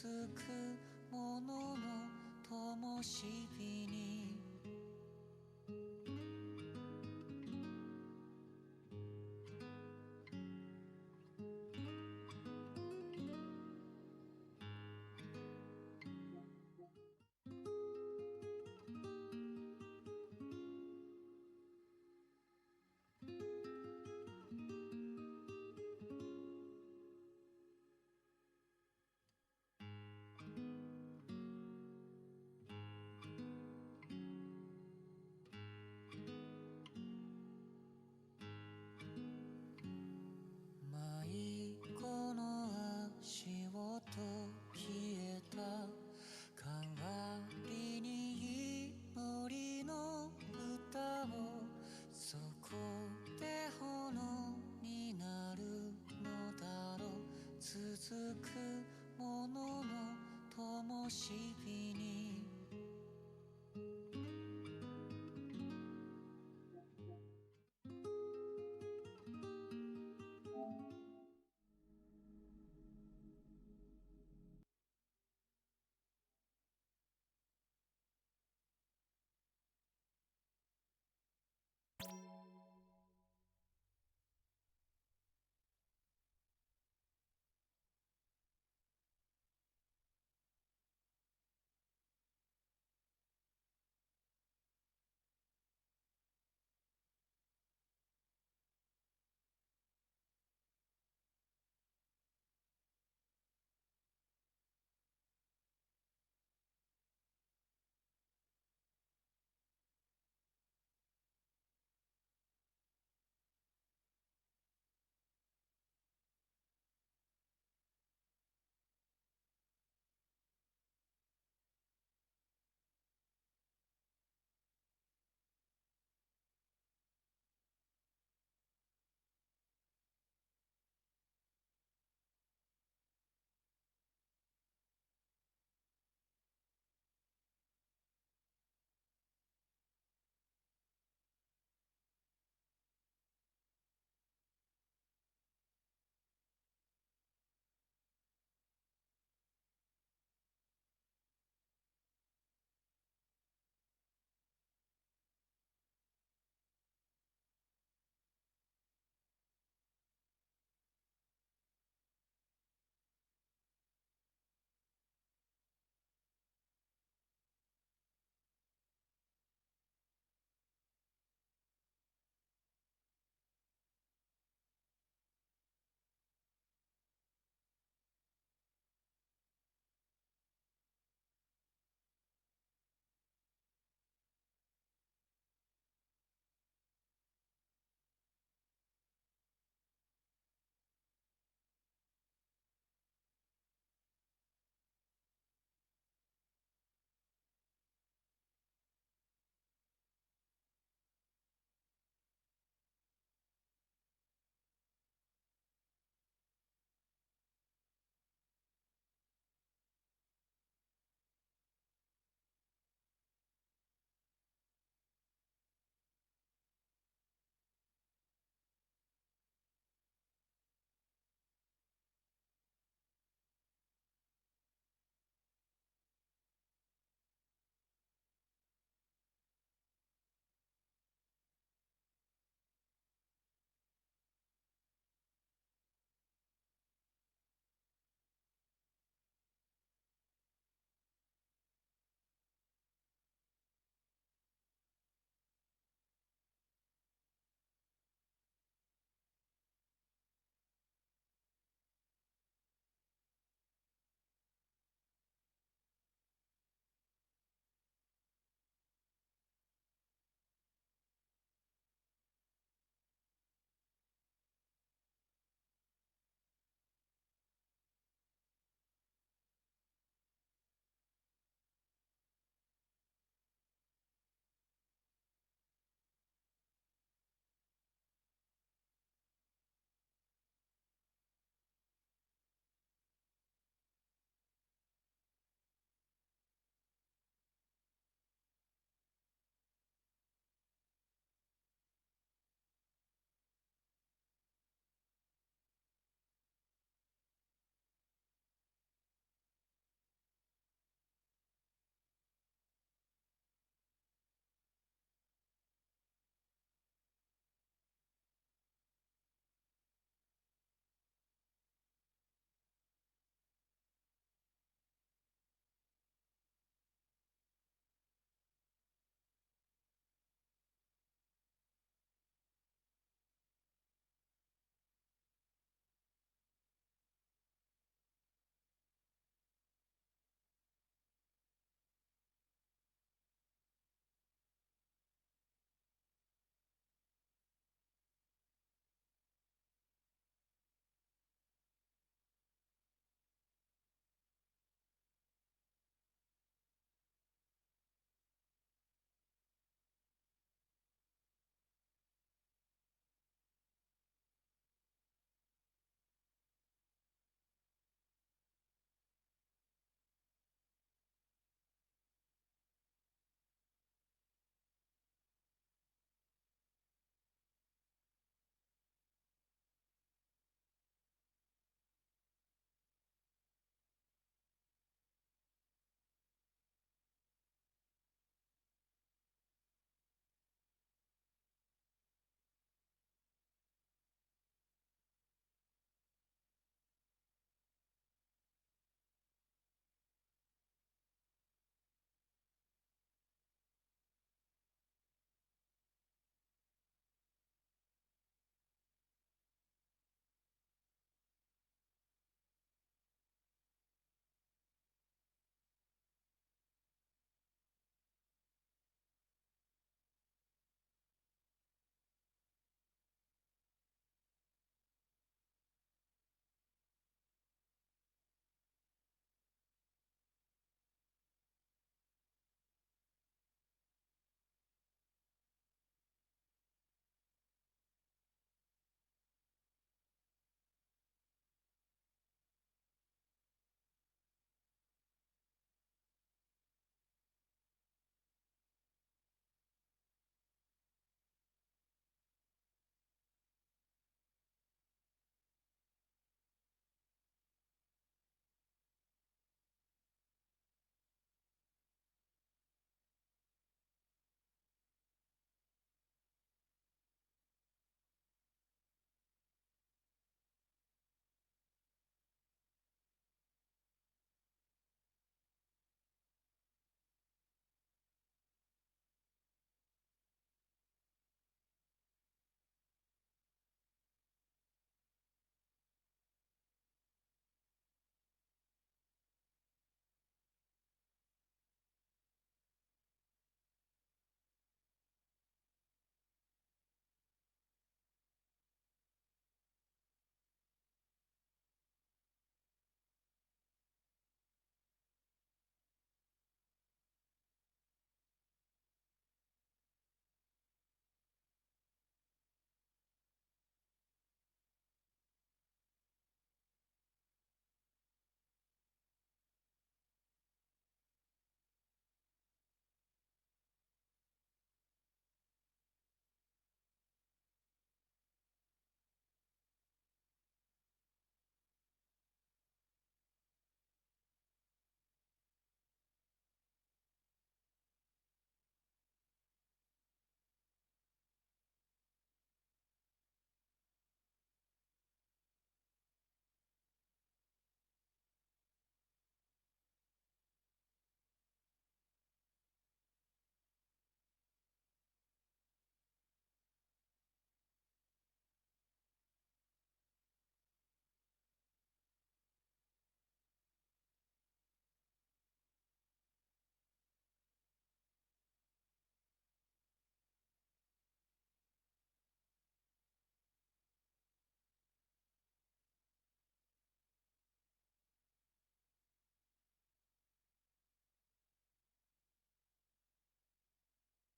続くものの灯火に迷子の足音消えた代わりに祈りの歌をそこで炎になるのだろう続くものの灯火に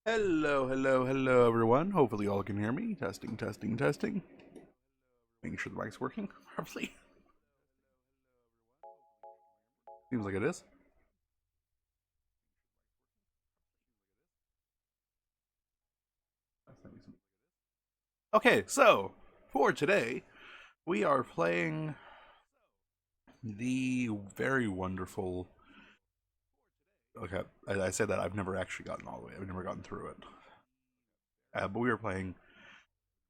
Hello, hello, hello, everyone. Hopefully, you all can hear me. Testing, testing, testing. Making sure the mic's working properly. Seems like it is. Okay, so for today, we are playing the very wonderful. Okay, I said that I've never actually gotten all the way. I've never gotten through it. But we are playing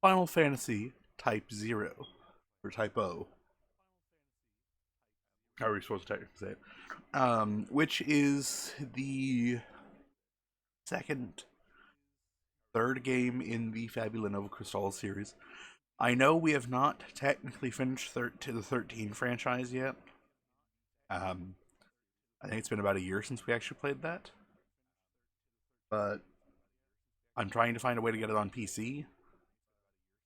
Final Fantasy Type-0 or Type-0. How are we supposed to technically say it? Which is the second third game in the Fabula Nova Crystal series. I know we have not technically finished to the 13 franchise yet. Um, I think it's been about a year since we actually played that. But I'm trying to find a way to get it on PC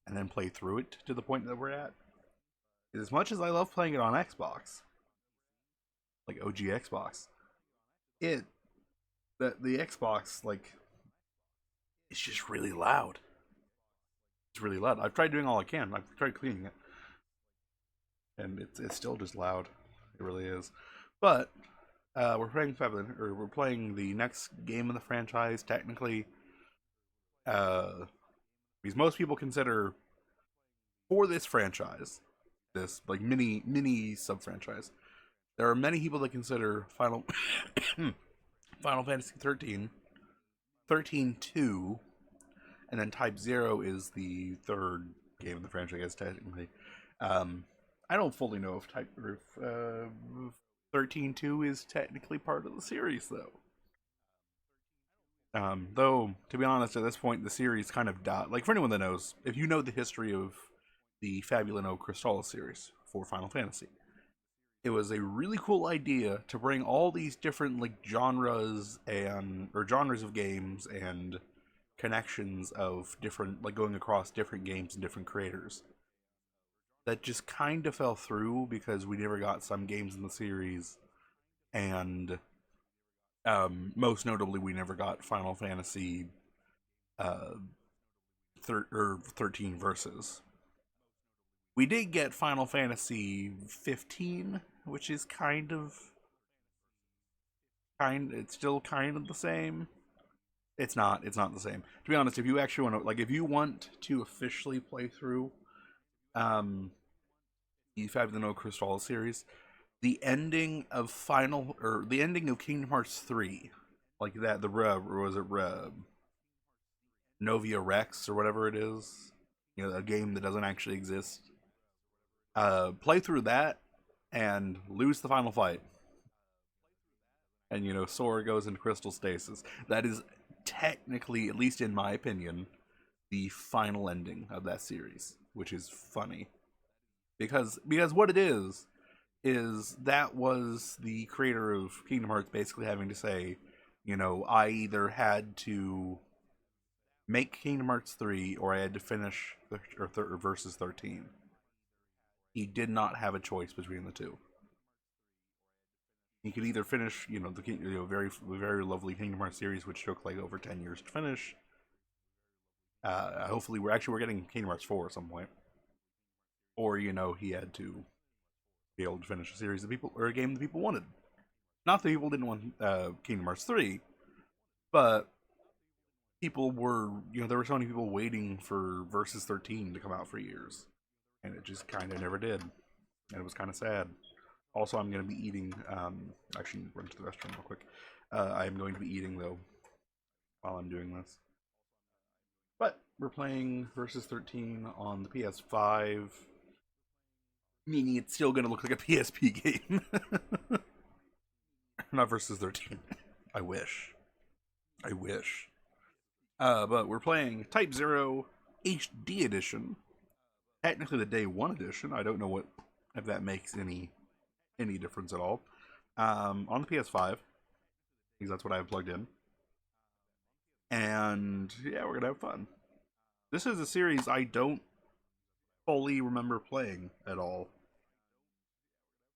and then play through it to the point that we're at. As much as I love playing it on Xbox, like OG Xbox, it the Xbox like it's just really loud. It's really loud. I've tried doing all I can. I've tried cleaning it, and it's still just loud. It really is. But we're playing we're playing the next game in the franchise. Technically, because most people consider for this franchise, this like mini sub franchise, there are many people that consider Final Fantasy 13, 13-2, and then Type-0 is the third game in the franchise. Technically, um, I don't fully know if 13-2 is technically part of the series though. Though, to be honest, at this point, the series kind of died. Like, for anyone that knows, if you know the history of the Fabulino Crystal series for Final Fantasy, it was a really cool idea to bring all these different, like, genres of games and connections of different, like, going across different games and different creators. That just kind of fell through because we never got some games in the series, and most notably, we never got Final Fantasy uh, 13 verses. We did get Final Fantasy 15, which is it's still kind of the same. It's not the same. To be honest, if you actually want to if you want to officially play through um the Five the No Crystal series, the ending of Kingdom Hearts 3, like that, was it Novia Rex or whatever it is, a game that doesn't actually exist. Play through that and lose the final fight, and Sora goes into crystal stasis. That is technically, at least in my opinion, the final ending of that series, which is funny because what it is that was the creator of Kingdom Hearts basically having to say, I either had to make Kingdom Hearts 3 or I had to finish or versus 13. He did not have a choice between the two. He could either finish, the very lovely Kingdom Hearts series, which took like over 10 years to finish. Hopefully, we're getting Kingdom Hearts 4 at some point, or he had to be able to finish a series that people or a game that people wanted. Not that people didn't want Kingdom Hearts 3, but people were, there were so many people waiting for Versus 13 to come out for years, and it just kind of never did, and it was kind of sad. Also, I'm going to be eating. Actually, run to the restroom real quick. I am going to be eating though while I'm doing this. But we're playing Versus 13 on the PS5, meaning it's still going to look like a PSP game. Not Versus 13. I wish. I wish. But we're playing Type-0 HD Edition. Technically the Day 1 edition. I don't know if that makes any difference at all. On the PS5, because that's what I have plugged in. And yeah, we're gonna have fun. This is a series I don't fully remember playing at all,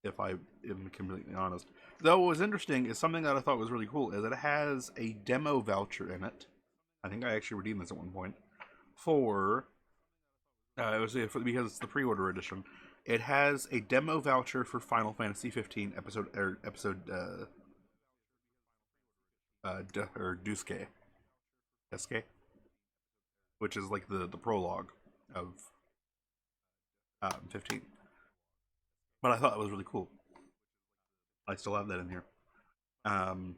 if I am completely honest. Though what was interesting is something that I thought was really cool is that it has a demo voucher in it I think I actually redeemed this at one point for it was because it's the pre-order edition. It has a demo voucher for Final Fantasy 15 or Duske, which is like the prologue of 15. But I thought it was really cool. I still have that in here. Um,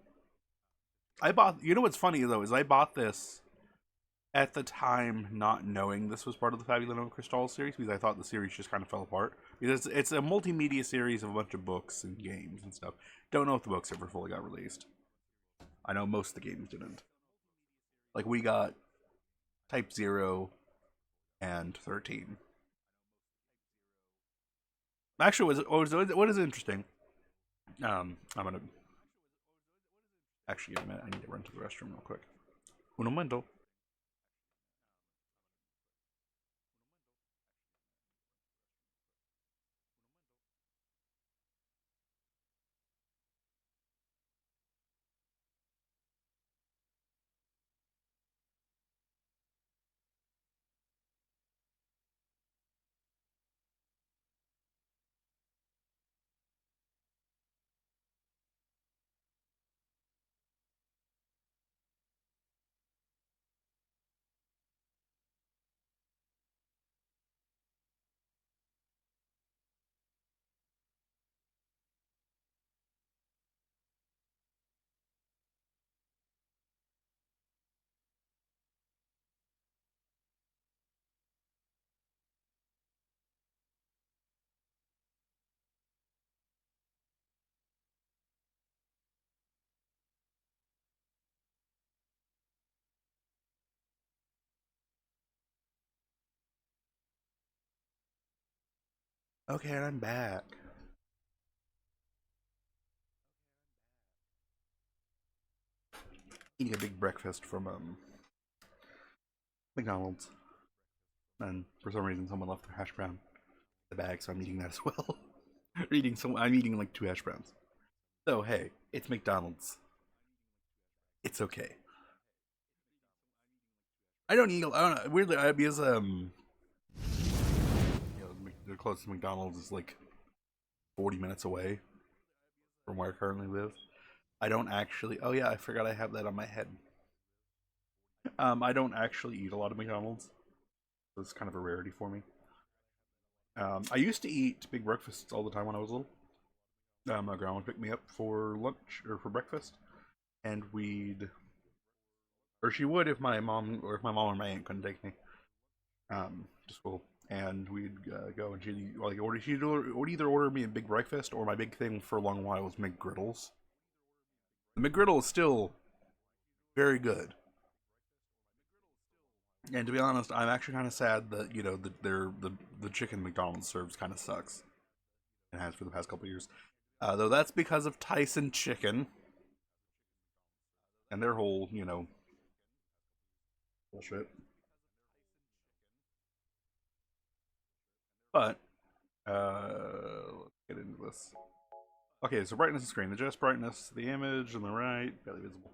I bought. You know what's funny though is I bought this at the time, not knowing this was part of the Fabulous Crystal series, because I thought the series just kind of fell apart. Because it's a multimedia series of a bunch of books and games and stuff. Don't know if the books ever fully got released. I know most of the games didn't. Like we got Type-0 and 13. Actually, what is interesting? I'm gonna actually give a minute. I need to run to the restroom real quick. Un momento. Okay, and I'm back. Eating a big breakfast from McDonald's, and for some reason someone left their hash brown in the bag, so I'm eating that as well. I'm eating like 2 hash browns. So hey, it's McDonald's. It's okay. I don't eat. I don't know. Weirdly, because the closest McDonald's is like 40 minutes away from where I currently live. I don't actually. Oh yeah, I forgot I have that on my head. I don't actually eat a lot of McDonald's. So it's kind of a rarity for me. I used to eat big breakfasts all the time when I was little. My grandma would pick me up for lunch or for breakfast, and or she would if my mom or my aunt couldn't take me to school, and we'd go and she'd would either order me a big breakfast, or my big thing for a long while was McGriddles. The McGriddle is still very good. And to be honest, I'm actually kind of sad that the chicken McDonald's serves kind of sucks. It has for the past couple years, though that's because of Tyson Chicken and their whole bullshit. But let's get into this. Okay, so brightness of screen. Adjust brightness of the image on the right, barely visible.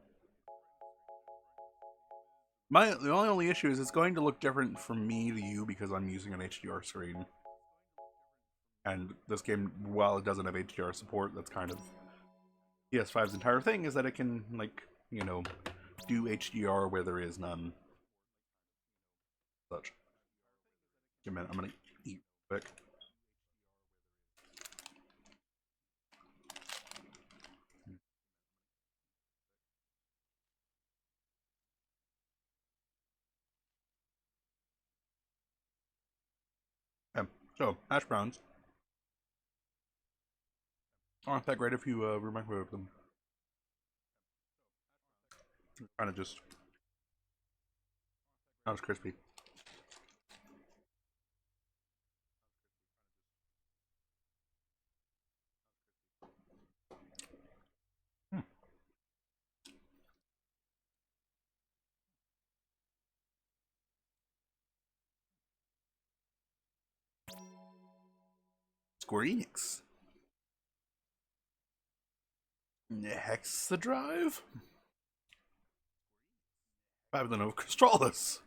The only issue is it's going to look different from me to you because I'm using an HDR screen. And this game, while it doesn't have HDR support, that's kind of PS5's entire thing, is that it can do HDR where there is none. Such. Give a minute, I'm gonna eat quick. Okay, so hash browns aren't that great if you microwave them. Kind of just not as crispy. Hmm. Square Enix. Hex the drive. Babylon of Cristralis.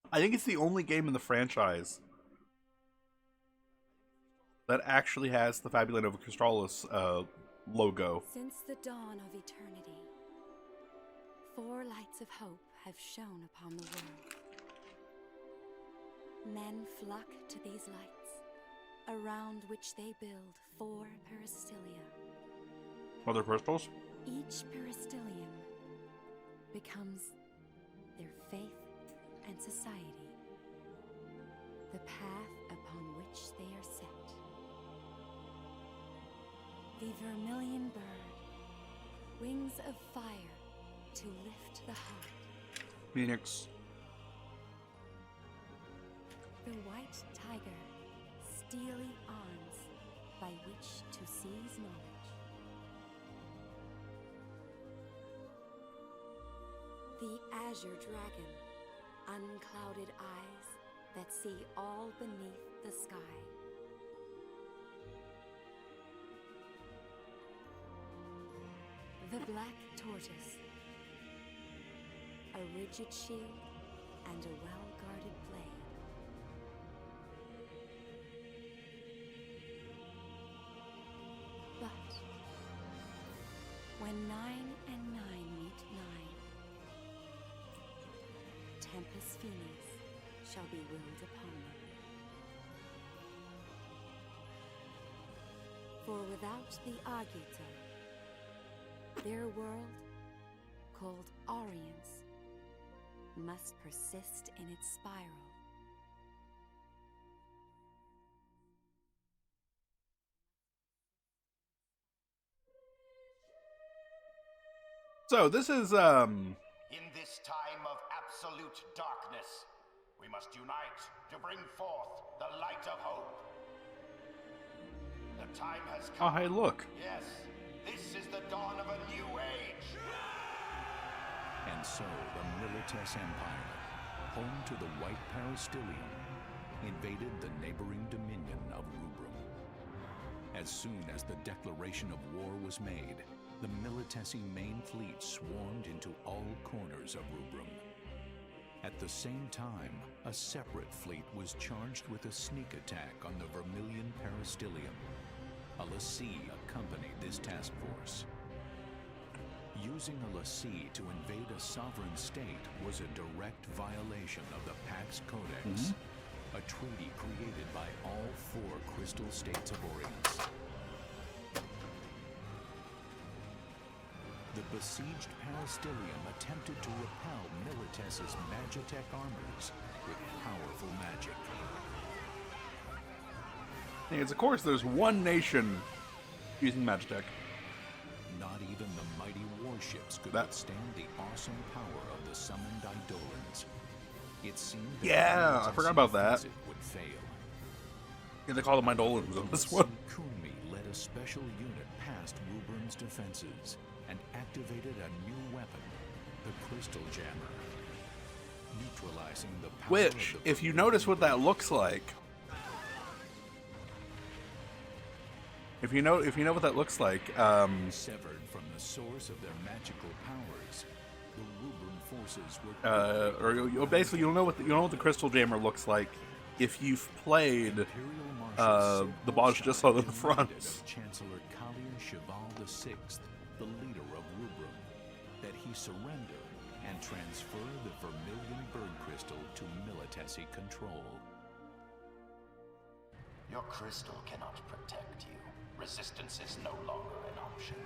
I think it's the only game in the franchise that actually has the Fabula Nova Cristralis logo. Since the dawn of eternity, 4 lights of hope have shone upon the world. Men flock to these lights, around which they build 4 peristylia. Other crystals? Each peristylium becomes their faith and society, the path upon which they are set. The vermilion bird, wings of fire to lift the heart. Phoenix. The white tiger, steely arms by which to seize knowledge. The azure dragon, unclouded eyes that see all beneath the sky. The black tortoise, a rigid shield and a well-guarded blade. But when 9 and 9 meet 9, Tempest Phoenix shall be willed upon them. For without the Arguta, their world, called Orience, must persist in its spiral. So this is In this time of absolute darkness, we must unite to bring forth the light of hope. The time has come. Oh, hey, look. Yes, this is the dawn of a new age. And so the Milites Empire, home to the White Peristylium, invaded the neighboring dominion of Rubrum. As soon as the declaration of war was made, the Militesi main fleet swarmed into all corners of Rubrum. At the same time, a separate fleet was charged with a sneak attack on the Vermilion Peristylium. A lessee accompanied this task force. Using a lessee to invade a sovereign state was a direct violation of the Pax Codex, a treaty created by all 4 crystal states of Orience. The besieged Peristylium attempted to repel Milites's Magitech armors with powerful magic. And of course, there's one nation using Magitech. Not even the mighty warships could withstand the awesome power of the summoned Eidolons. It seemed that Yeah, I forgot about that. offensive would fail. Yeah, they call them Eidolons on this one. Kunmi led a special unit past Rubrum's defenses and activated a new weapon, the Crystal Jammer. Neutralizing the power Which, of the if you notice what that looks like, if you know what that looks like, severed from the source of their magical powers, the Rubrum forces were or you'll know what the Crystal Jammer looks like if you've played the boss just on the front. of Chancellor Kalia Cheval VI, the leader of Rubrum, that he surrender and transfer the Vermilion Bird Crystal to Militesi control. Your crystal cannot protect you. Resistance is no longer an option.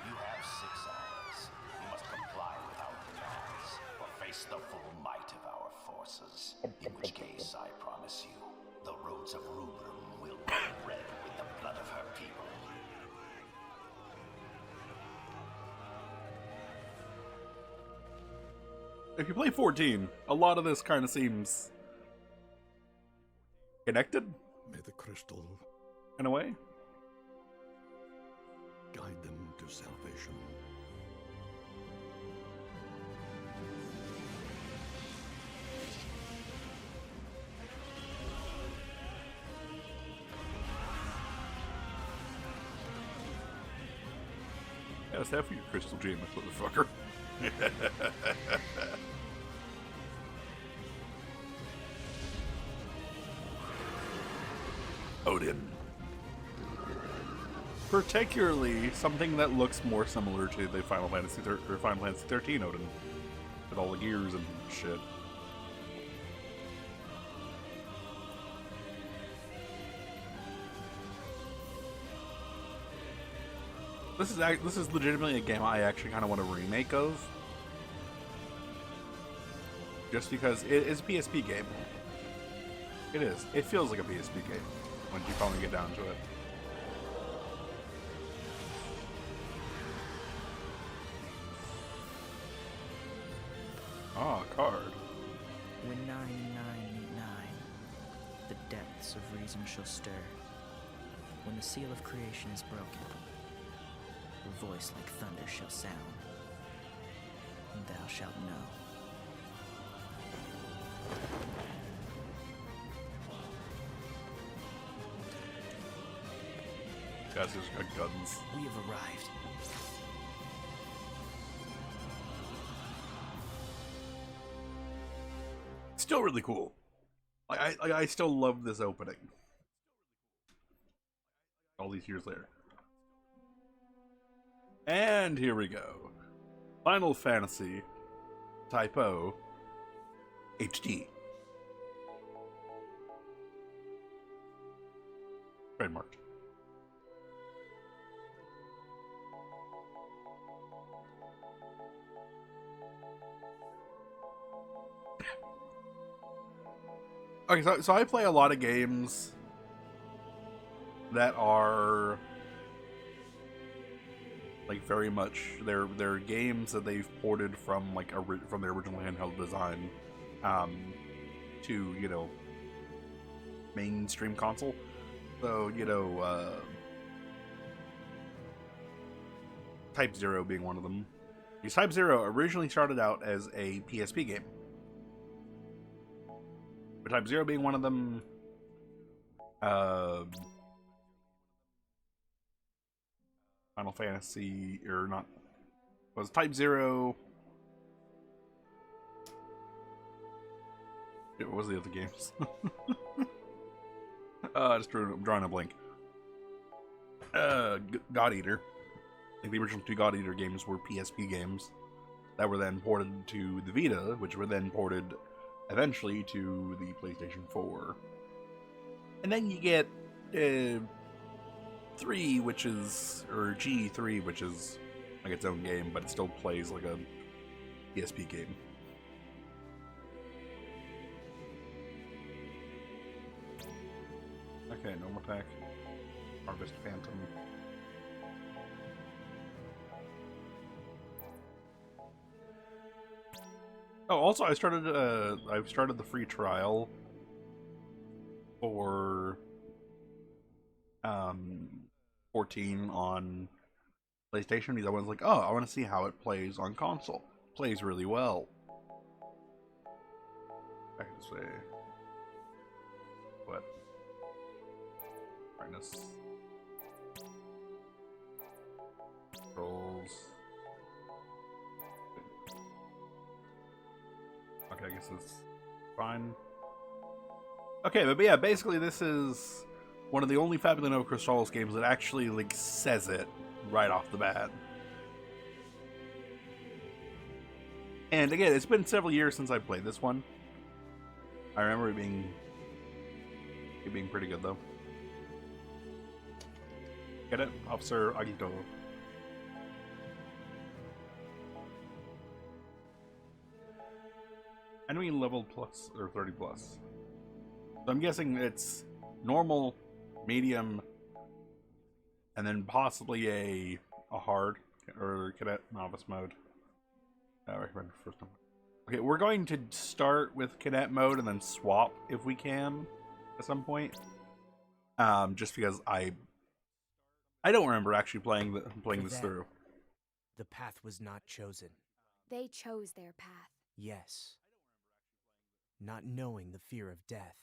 You have 6 hours. You must comply with our demands, or face the full might of our forces. In which case, I promise you, the roads of Rubrum will be red with the blood of her people. If you play 14, a lot of this kind of seems connected May the crystal in a way. guide them to salvation. That's half of your Crystal Jammer, motherfucker. Odin. Particularly something that looks more similar to the Final Fantasy or Final Fantasy 13 Odin, with all the gears and shit. This is legitimately a game I actually kind of want a remake of, just because it is a PSP game. It is. It feels like a PSP game when you finally get down to it. Ah, a card. When 9 and 9 meet 9, the depths of reason shall stir. When the seal of creation is broken, a voice like thunder shall sound, and thou shalt know. Guys, just got guns. We have arrived. Still really cool. I still love this opening. All these years later. And here we go. Final Fantasy Type-0 HD. Trademarked. Okay, so I play a lot of games that are like very much they're games that they've ported from like from their original handheld design to, you know, mainstream console. So, you know, Type-0 being one of them. Because Type-0 originally started out as a PSP game. But Type-0 being one of them, Final Fantasy, or not, was Type-0, what was the other games? I'm drawing a blank. God Eater. Like the original two God Eater games were PSP games that were then ported to the Vita, which were then ported eventually to the PlayStation 4. And then you get 3, which is, or G3, which is like its own game, but it still plays like a PSP game. Okay, normal attack. Harvest Phantom. Oh, also I've started the free trial for 14 on PlayStation, because I was like, oh, I want to see how it plays on console. It plays really well. I can say what? Brightness. Controls. Okay, I guess it's fine. Okay, but yeah, basically this is one of the only Fabula Nova Crystallis games that actually like says it right off the bat. And again, it's been several years since I played this one. I remember it being pretty good though. Get it? Officer Agito. Enemy level plus or 30 plus. So I'm guessing it's normal, medium, and then possibly a hard or cadet novice mode. I recommend first time. Okay, we're going to start with cadet mode and then swap if we can at some point. Just because I don't remember actually playing this through. The path was not chosen. They chose their path, Yes. Not knowing the fear of death.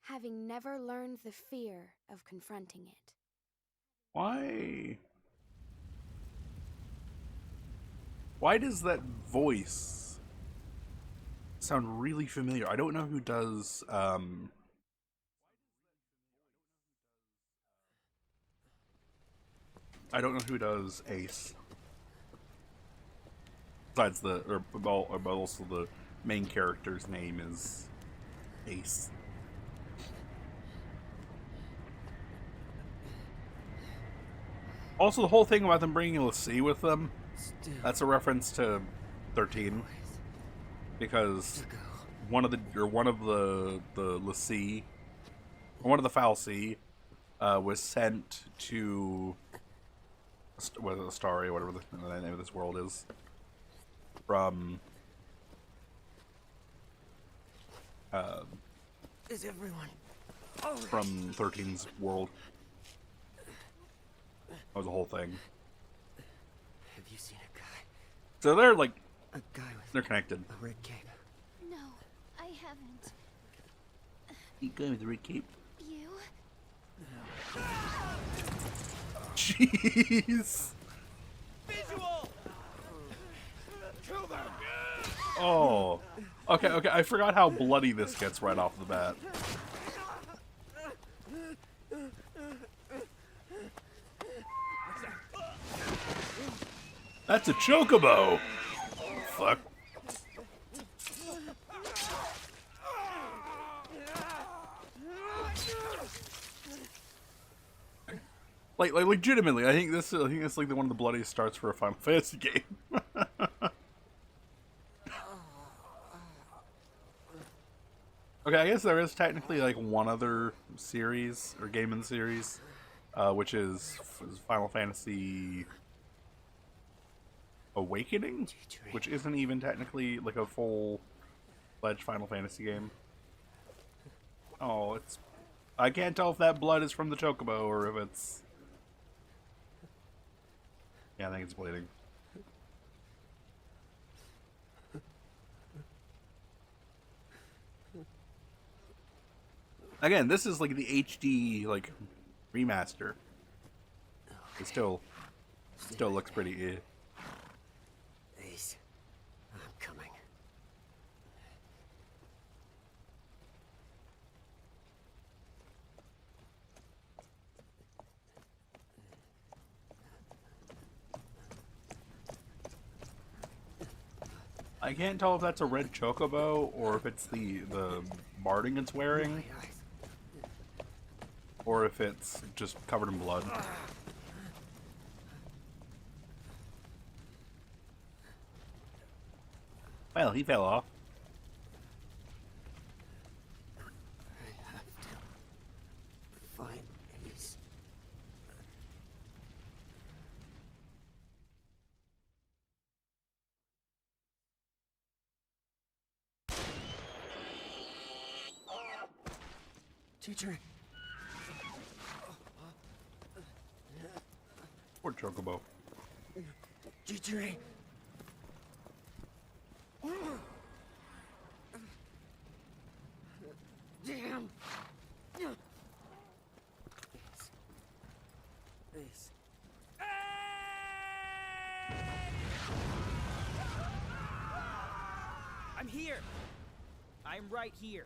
having never learned the fear of confronting it. Why Why does that voice sound really familiar? I don't know who does, I don't know who does Ace. Besides but also the main character's name is Ace. Also, the whole thing about them bringing LaCie with them, that's a reference to 13. Because one of the LaCie, or one of the fal'Cie, was sent to Astari, whatever the name of this world is, from Is everyone from 13's world. That was the whole thing. Have you seen a guy? So they're like, A guy with they're connected. a red cape. No, I haven't. You guy with the red cape. You? Jeez. Visual! Kill them! Oh. Okay, I forgot how bloody this gets right off the bat. That's a chocobo! Fuck. Like legitimately, I think this is like one of the bloodiest starts for a Final Fantasy game. Okay, I guess there is technically like one other series or game in the series, which is Final Fantasy Awakening, which isn't even technically like a full-fledged Final Fantasy game. Oh, it's... I can't tell if that blood is from the chocobo or if it's... Yeah, I think it's bleeding. Again, this is like the HD like remaster. It still looks pretty. Ace, I'm coming. I can't tell if that's a red chocobo or if it's the barding it's wearing, My eyes. or if it's just covered in blood. Well, he fell off. I have to find Ace. Teacher, Poor chocobo. teacher. Damn. Ace. I'm here. I'm right here.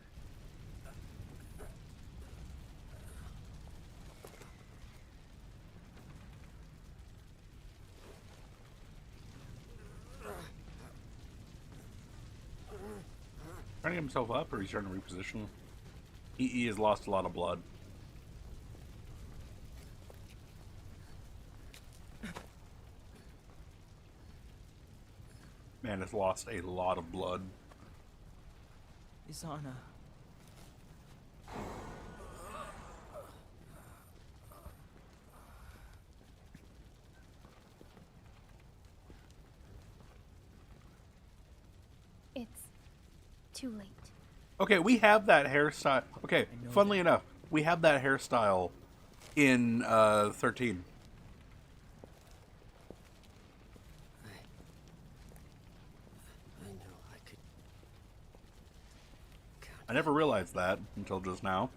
Trying to get himself up, or he's trying to reposition? He has lost a lot of blood. Man has lost a lot of blood. Isana. It's too late. Okay, we have that hairstyle. Okay, funnily enough, we have that hairstyle in 13. I know I could count. I never realized that until just now.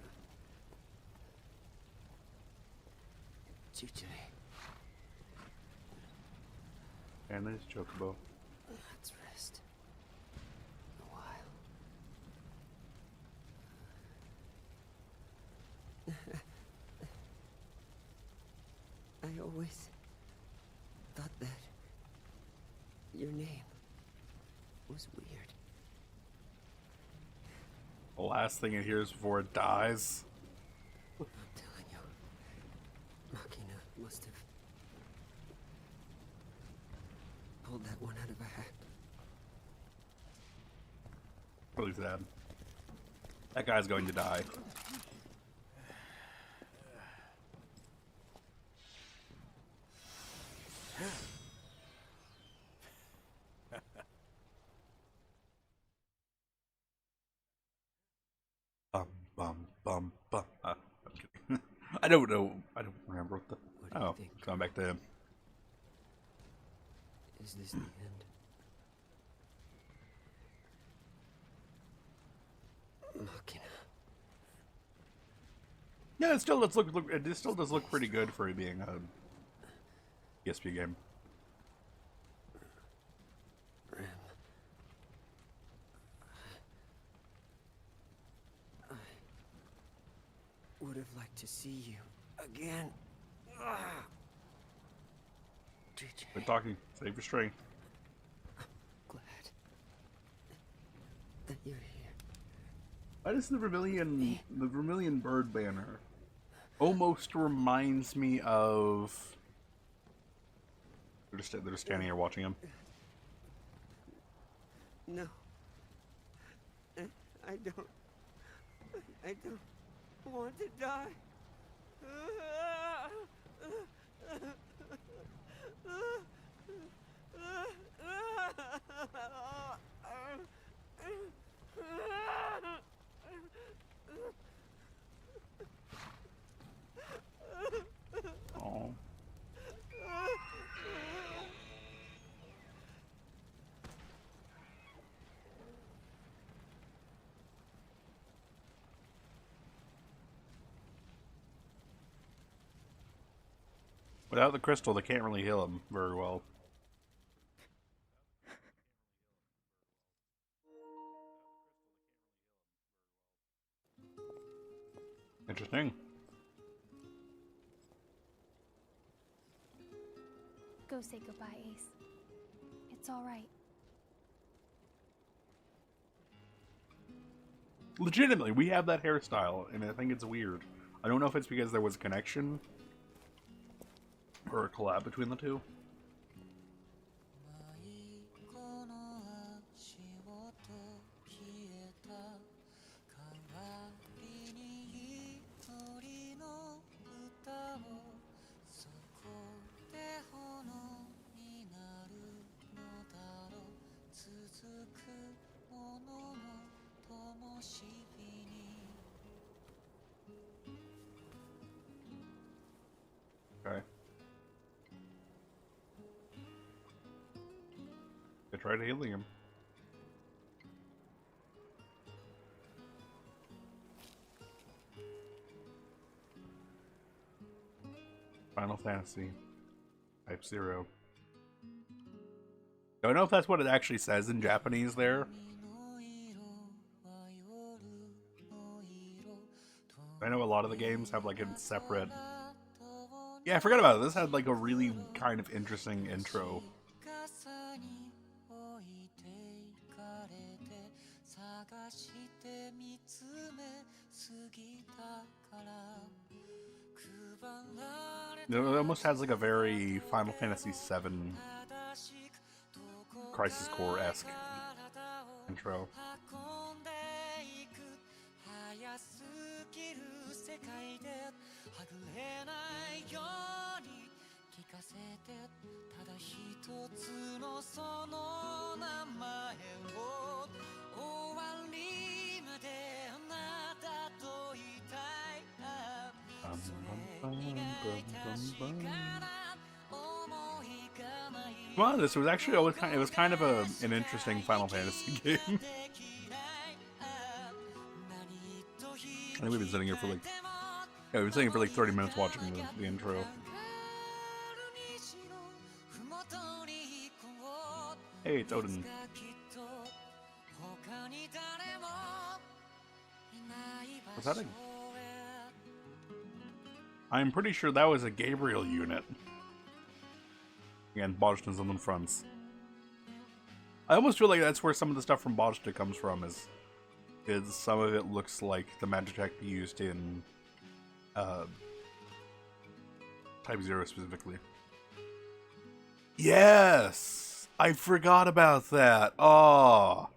Teacher. And there's Chocobo. was weird. The last thing it hears before it dies. I'm telling you, Machina must have pulled that one out of a hat. Really sad. That guy's going to die. Bum bum bum bum. I'm kidding. I don't know. I don't remember what the. What do you think? It's going back to him. Is this the end? Machina. Yeah, it still does look. It still does look pretty good for it being a PSP game. Rem. I would have liked to see you again. DJ. Quit talking. Save your strength. Glad that you're here. Why does the Vermilion bird banner almost reminds me of? They're just standing here watching him. No. I don't want to die. Oh. Without the crystal, they can't really heal him very well. Interesting. Go say goodbye, Ace. It's all right. Legitimately, we have that hairstyle, and I think it's weird. I don't know if it's because there was a connection or a collab between the two. この足音消えた代わりに一人の歌をそこで炎になるのだろう続くものの灯火に Okay. They tried healing him. Final Fantasy. Type-0. Don't know if that's what it actually says in Japanese there. I know a lot of the games have like a separate... Yeah, I forgot about it. This had like a really kind of interesting intro. 傘に置いていかれて探して見つめすぎたから配られ It almost has like a very Final Fantasy VII Crisis Core-esque intro. 運んでいく早すぎる世界ではぐれないように聞かせてただ一つのその名前を終わりまであなたといたいそれ以外確かな思いがない Well, this was actually always kind. It was kind of an interesting Final Fantasy game. I think we've been sitting here for like, yeah, we've been sitting here for like 30 minutes watching the intro. Hey, it's Odin. What's that? I'm pretty sure that was a Gabriel unit. Again, Boston's on the fronts. I almost feel like that's where some of the stuff from Botchta comes from. Is some of it looks like the Magitech used in Type-0 specifically. Yes, I forgot about that. Oh,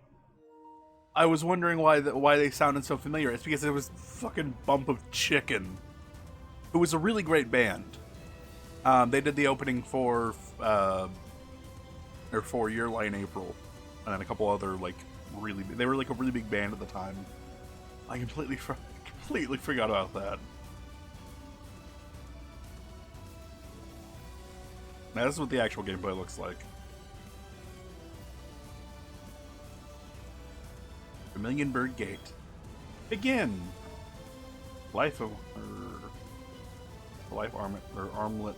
I was wondering why they sounded so familiar. It's because it was fucking Bump of Chicken, who was a really great band. They did the opening for Year Line April, and then a couple other like they were like a really big band at the time. I completely forgot about that. Now this is what the actual gameplay looks like. Vermilion Bird Gate. Begin! Life armlet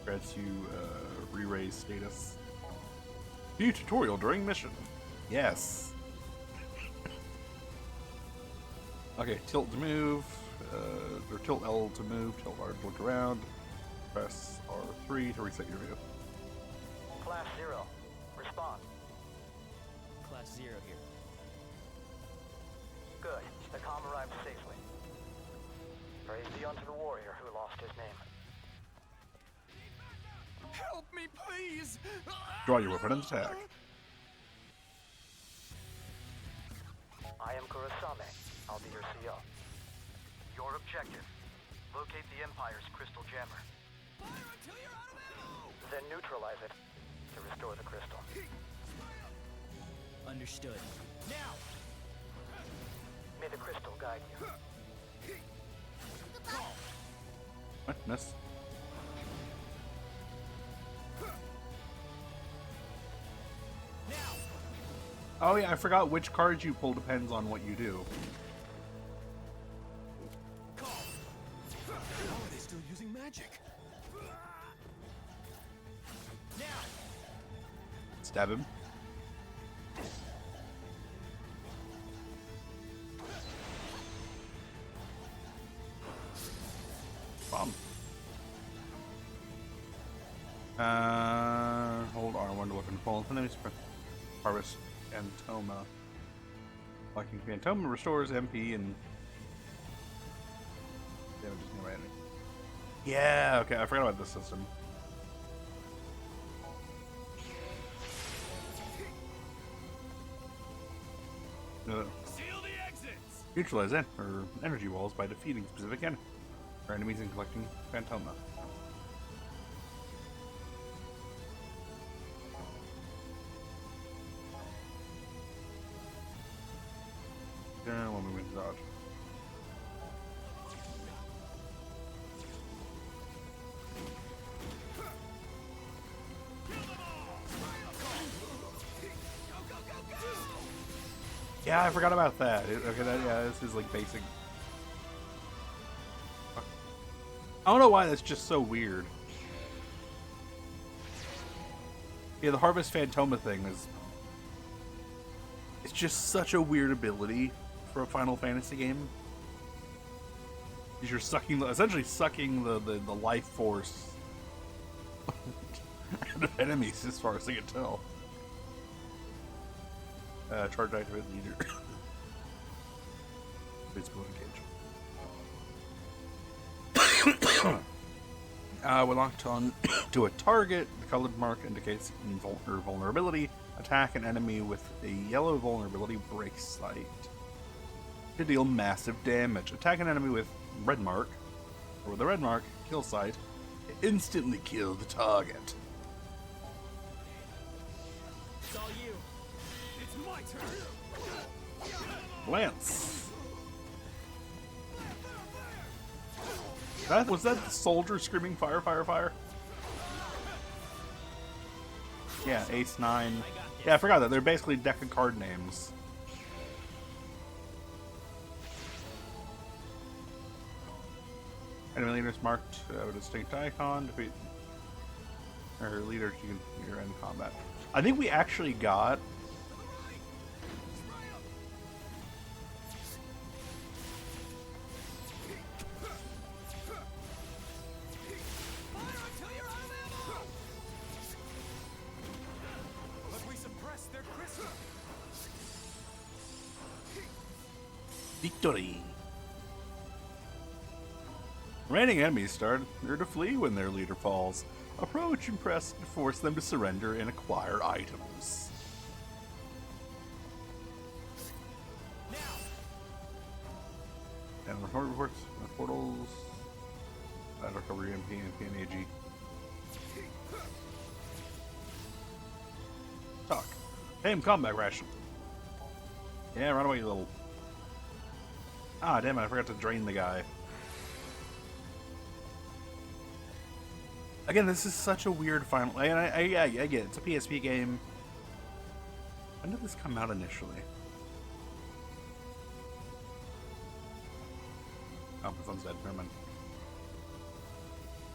grants you re-raise status. View tutorial during mission. Yes. Okay, tilt to move, or tilt L to move, tilt R to look around, press R3 to reset your view. Class 0, respond. Class 0 here. Good. The comm arrived safely. Praise be unto the warrior who lost his name. Help me, please! Draw your weapon and attack. I am Kurasame. I'll be your CO. Your objective: locate the Empire's crystal jammer. Fire until you're out of ammo! Then neutralize it to restore the crystal. Understood. Now! May the crystal guide you. What? Miss? Oh yeah, I forgot which cards you pull depends on what you do. How are they still using magic? Stab him. Bomb. Hold R1 to look and fall. Enemies harvest Phantoma. Locking Phantoma restores MP and damages nearby enemy. Yeah, okay, I forgot about this system. Seal the exits! Neutralize energy walls by defeating specific enemies and collecting Phantoma. One movement to dodge. Yeah, I forgot about that. Okay, yeah, this is like basic. I don't know why that's just so weird. Yeah, the Harvest Phantoma thing is... It's just such a weird ability for a Final Fantasy game. Because you're essentially sucking the life force out of enemies, as far as I can tell. Charge activate leader. Basically engage. When locked on to a target, the colored mark indicates vulnerability. Attack an enemy with a yellow vulnerability break sight to deal massive damage. Attack an enemy with red mark, or with a red mark, kill sight, instantly kill the target. It's all you. It's my turn. Lance. Was that the soldier screaming fire, fire, fire? Yeah, Ace 9. Yeah, I forgot that. They're basically deck of card names. Enemy leaders marked with a distinct icon. Defeat her leader, you're in combat. I think we actually got... Victory! Remaining enemies start to flee when their leader falls. Approach and press to force them to surrender and acquire items. And report reports, portals, recovery MP and PNAG. Talk. Tame combat ration. Yeah, run away, you little. Ah, damn it, I forgot to drain the guy. Again, this is such a weird final. And I get it. It's a PSP game. When did this come out initially? Oh, my phone's dead. Never mind.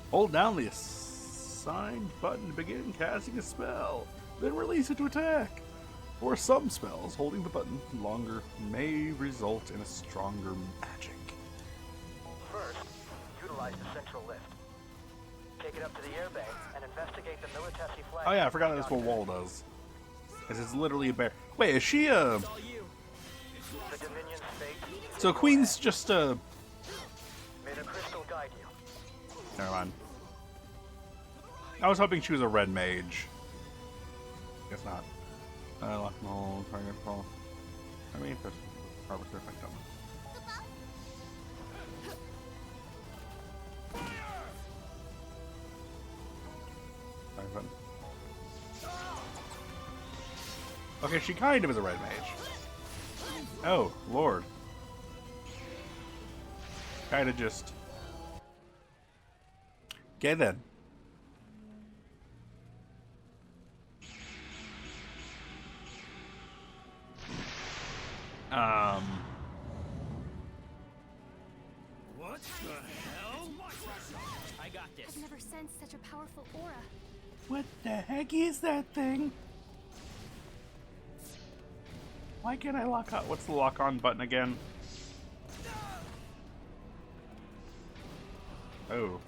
Hold down the assigned button to begin casting a spell. Then release it to attack. For some spells, holding the button longer may result in a stronger magic. First, utilize the central lift. Take it up to the airbag and investigate the Militesi flag. Oh yeah, I forgot that's what Wall does. Because it's literally a bear. Wait, is she a... The Dominion's fate. So Queen's just a... May the crystal guide you. Never mind. I was hoping she was a red mage. Guess not. Lock and hold, target fall. I mean, there's harvester effect on them. Okay, she kind of is a red mage. Oh, Lord. Kind of just... Okay, then. What the hell? I got this. I've never sensed such a powerful aura. What the heck is that thing? Why can't I lock on? What's the lock on button again? Oh.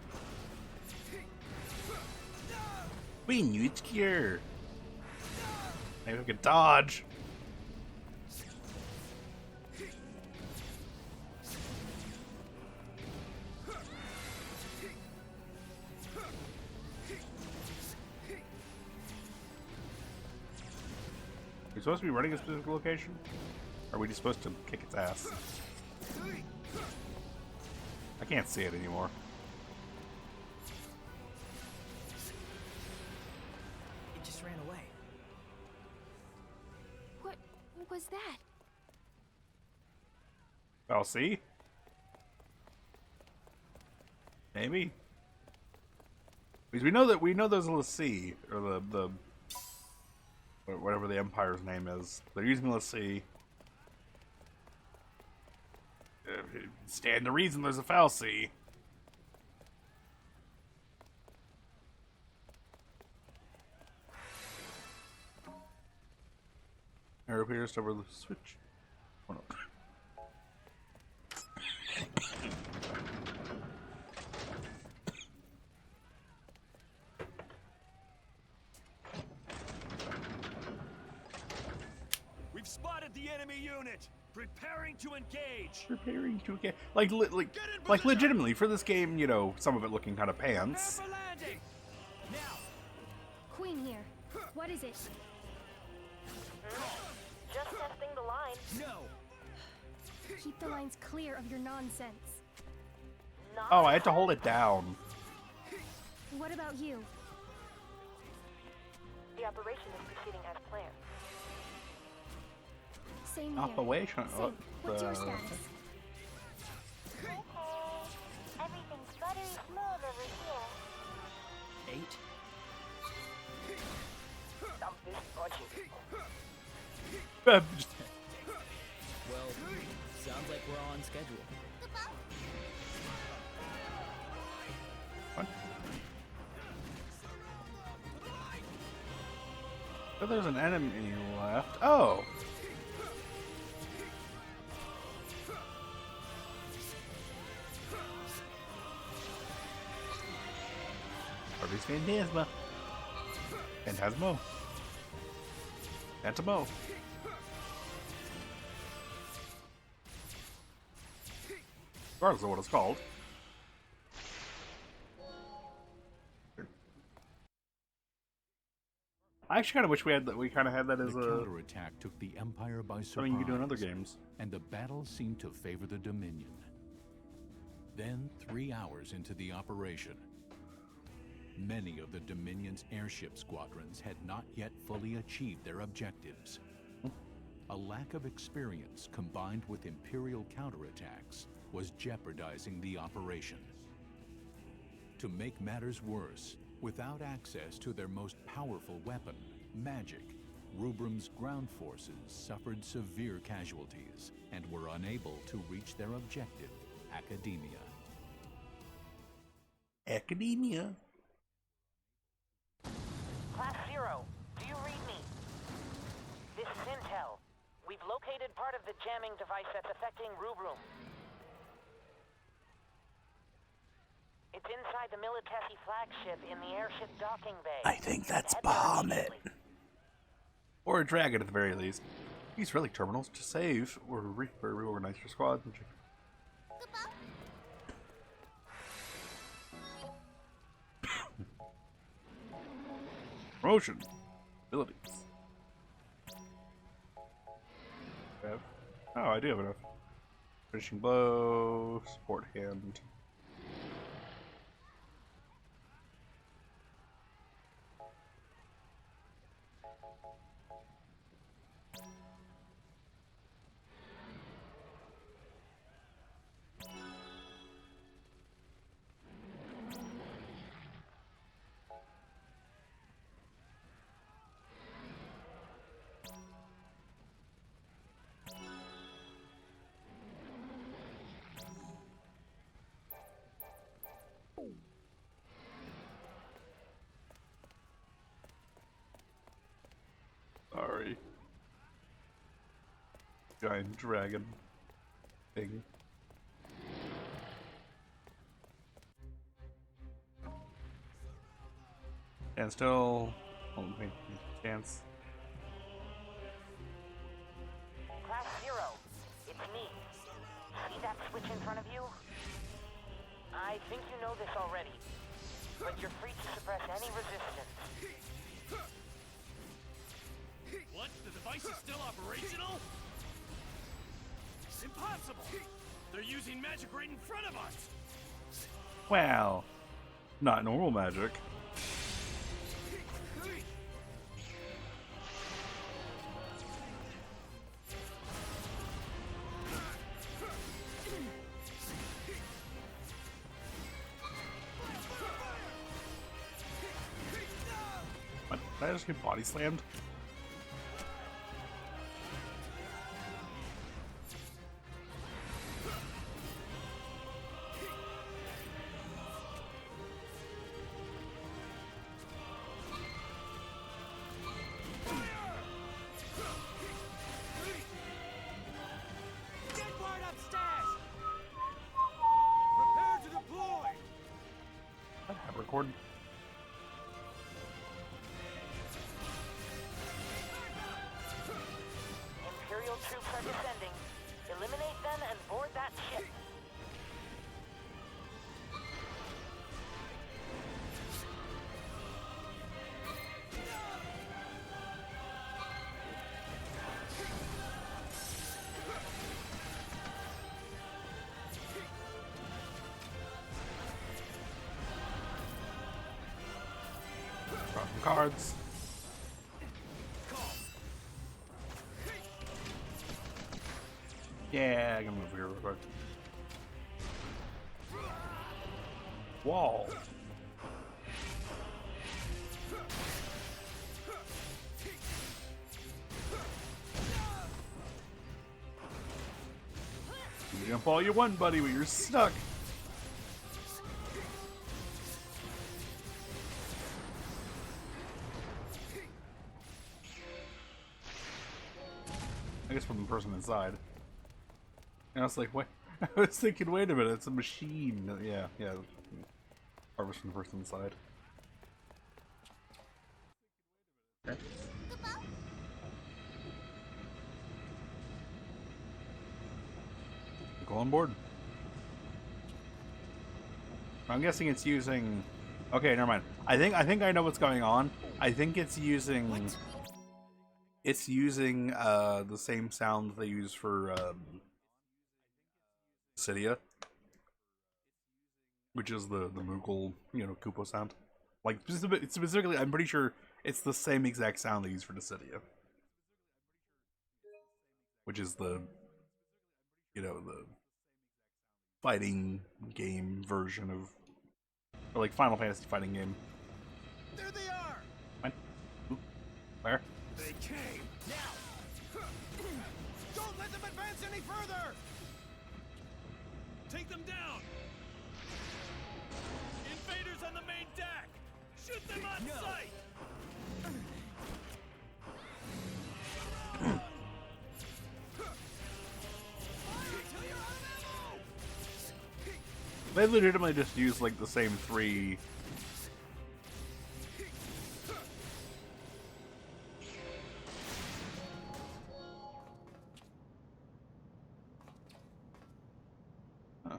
We knew it's here. Maybe we could dodge. Are we supposed to be running a specific location? Or are we just supposed to kick its ass? I can't see it anymore. It just ran away. What was that? I'll see. Maybe. Because we know there's a C, or the whatever the Empire's name is. They're using LaC. Stand to reason there's a fallacy. Arrow appears over the switch. Oh, no. Spotted the enemy unit. Preparing to engage. Preparing to engage. Like legitimately for this game, you know, some of it looking kind of pants. Now. Queen here. What is it? Just testing the line. No. Keep the lines clear of your nonsense. Oh, I had to hold it down. What about you? The operation is proceeding as planned. Same here. Operation. Same. What's your status? Everything's buttery smooth over here. 8. Well, Sounds like we're on schedule. what? Oh, there's an enemy left. Oh. Harvey's Phantasma. Phantasmo. Phantasmo. regardless of what it's called. I actually kind of wish we had that. We kind of had that as The a counterattack took the Empire by surprise. something you could do in other games. And the battle seemed to favor the Dominion. Then, 3 hours into the operation, many of the Dominion's airship squadrons had not yet fully achieved their objectives. A lack of experience combined with Imperial counterattacks was jeopardizing the operation. To make matters worse, without access to their most powerful weapon, magic, Rubrum's ground forces suffered severe casualties and were unable to reach their objective, Academia. Academia. Class 0, do you read me? This is Intel. We've located part of the jamming device that's affecting Rubrum. It's inside the Militesi flagship in the airship docking bay. I think that's Bahamut. Or a dragon at the very least. Use relic terminals to save or reorganize your squad. Promotion. Abilities. Oh, I do have enough. Finishing blow, support hand. Sorry. Giant dragon thing. And still, hold me, chance. Class 0, it's me. See that switch in front of you? I think you know this already, but you're free to suppress any resistance. What? The device is still operational? It's impossible! They're using magic right in front of us! Wow. Not normal magic. What? Did I just get body slammed? Get word upstairs! Prepare to deploy! Record. Imperial troops are descending. Eliminate them and board that ship. Draw some cards. Yeah, I'm gonna move here real quick. Wall. You jump all you want, buddy, but you're stuck. I guess from the person inside. And I was like, wait. I was thinking, wait a minute, it's a machine. Yeah. Harvest from the person inside. Okay. Go on board. I'm guessing it's using. Okay, never mind. I think I know what's going on. I think it's using. What? It's using the same sound they use for Cydia, which is the Moogle, Koopa sound. Like specifically, I'm pretty sure it's the same exact sound they use for Dissidia, which is the fighting game version of, or like Final Fantasy fighting game. There they are! Fine. Ooh. Where? They came! Now! Don't let them advance any further! Take them down! Invaders on the main deck! Shoot them on sight! They legitimately just use like the same three. Huh.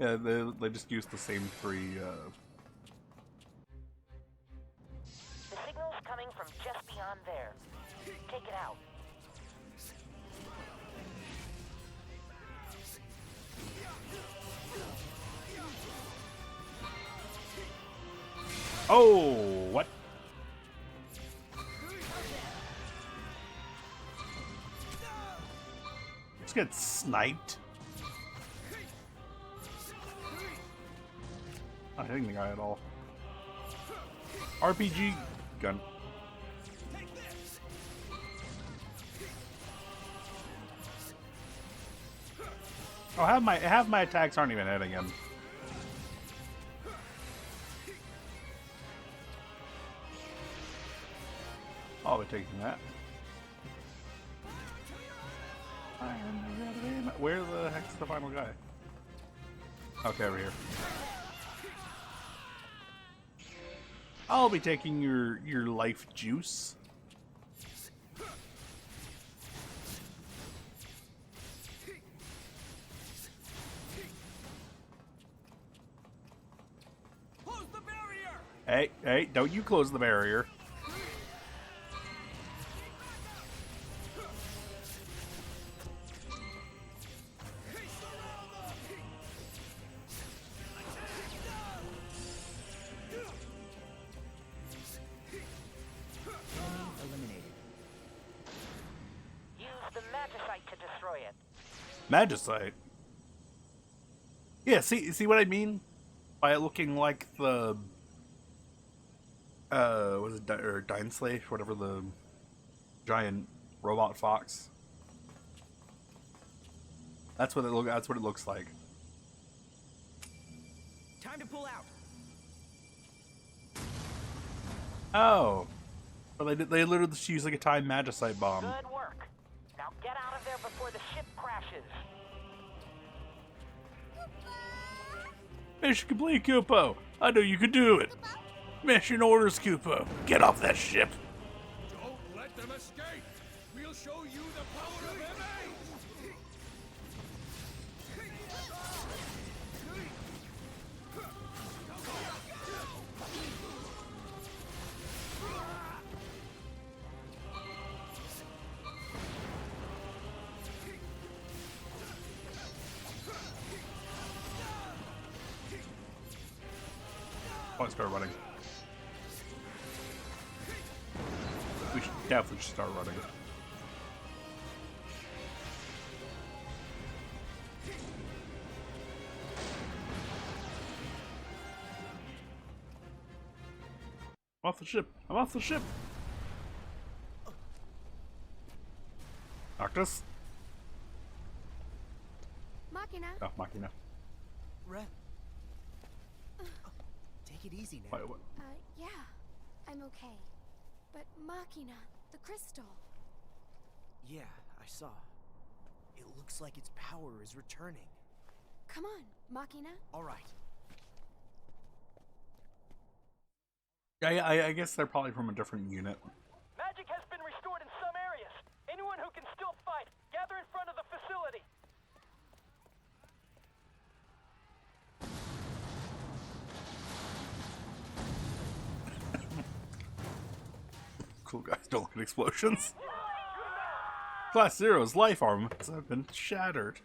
Yeah, they just use the same three. The signal's coming from just beyond there. Take it out. Oh, what? Just get sniped. Not hitting the guy at all. RPG gun. Oh, half my attacks aren't even hitting him. I'll be taking that. Where the heck's the final guy? Okay, over here. I'll be taking your life juice. Close the barrier! Hey, don't you close the barrier. Magicite. Yeah, see what I mean? By it looking like the was it Dine whatever, the giant robot fox. That's what it looks like. Time to pull out. Oh. Well, they literally just use like a time magicite bomb. Good work. Now get out of there before the ship crashes. Mission complete, Koopo. I know you can do it. Mission orders, Koopo. Get off that ship. Don't let them escape! We'll show you the power of MA! Oh, I start running. We should definitely start running. I'm off the ship. I'm off the ship. Noctis? Machina. Oh, Machina. Ren. Take it easy now. Wait, what? Yeah, I'm okay. But Machina, the crystal. Yeah, I saw. It looks like its power is returning. Come on, Machina. All right. Yeah, I guess they're probably from a different unit. Magic has been restored in some areas. Anyone who can still fight, gather in front of the facility. Cool guys don't look at explosions. Class Zero's life armaments have been shattered.